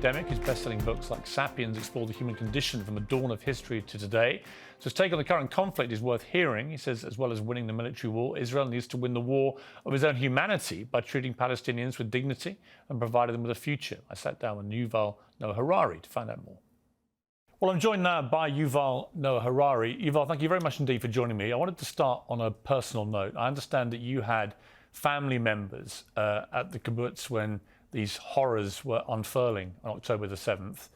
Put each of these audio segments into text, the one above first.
academic. His best-selling books like Sapiens explore the human condition from the dawn of history to today. So his take on the current conflict is worth hearing. He says, as well as winning the military war, Israel needs to win the war of his own humanity by treating Palestinians with dignity and providing them with a future. I sat down with Yuval Noah Harari to find out more. Well, I'm joined now by Yuval Noah Harari. Yuval, thank you very much indeed for joining me. I wanted to start on a personal note. I understand that you had family members at the kibbutz when these horrors were unfurling on October the 7th.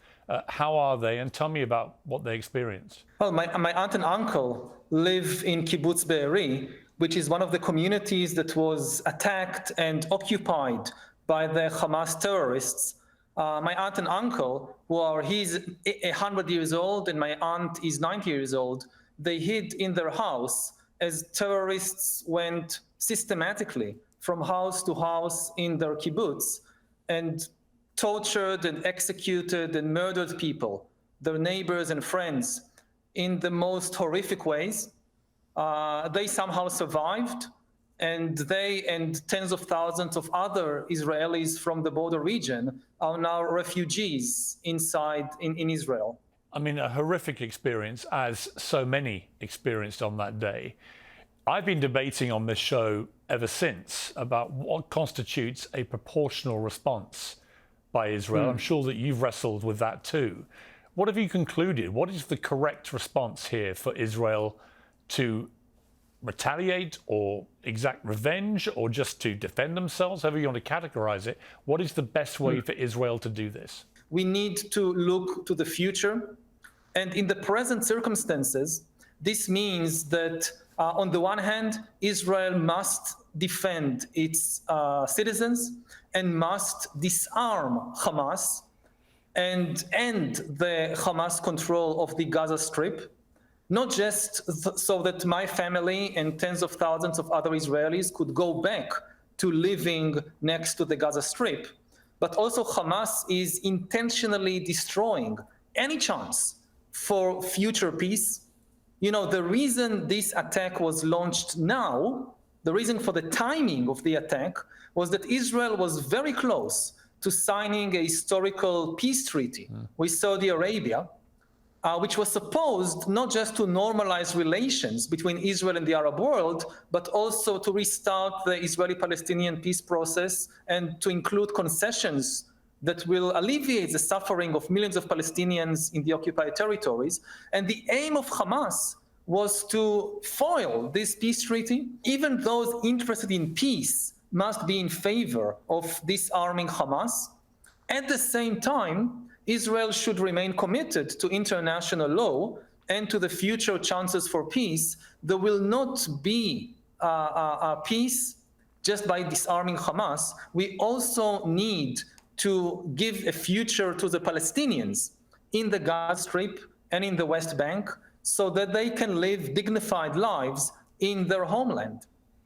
How are they? And tell me about what they experienced. Well, my aunt and uncle live in kibbutz Be'eri, which is one of the communities that was attacked and occupied by the Hamas terrorists. My aunt and uncle, he's 100 years old and my aunt is 90 years old, they hid in their house as terrorists went systematically from house to house in their kibbutz and tortured and executed and murdered people, their neighbors and friends, in the most horrific ways. They somehow survived, and they and tens of thousands of other Israelis from the border region are now refugees inside in Israel. I mean, a horrific experience, as so many experienced on that day. I've been debating on this show ever since about what constitutes a proportional response by Israel. I'm sure that you've wrestled with that too. What have you concluded? What is the correct response here for Israel to retaliate or exact revenge or just to defend themselves, however you want to categorize it? What is the best way for Israel to do this? We need to look to the future. And in the present circumstances, this means that on the one hand, Israel must defend its citizens and must disarm Hamas and end the Hamas control of the Gaza Strip, not just so that my family and tens of thousands of other Israelis could go back to living next to the Gaza Strip, but also Hamas is intentionally destroying any chance for future peace. You know, the reason this attack was launched now, the reason for the timing of the attack was that Israel was very close to signing a historical peace treaty with Saudi Arabia, which was supposed not just to normalize relations between Israel and the Arab world, but also to restart the Israeli-Palestinian peace process and to include concessions that will alleviate the suffering of millions of Palestinians in the occupied territories. And the aim of Hamas was to foil this peace treaty. Even those interested in peace must be in favor of disarming Hamas. At the same time, Israel should remain committed to international law and to the future chances for peace. There will not be a peace just by disarming Hamas. We also need to give a future to the Palestinians in the Gaza Strip and in the West Bank so that they can live dignified lives in their homeland.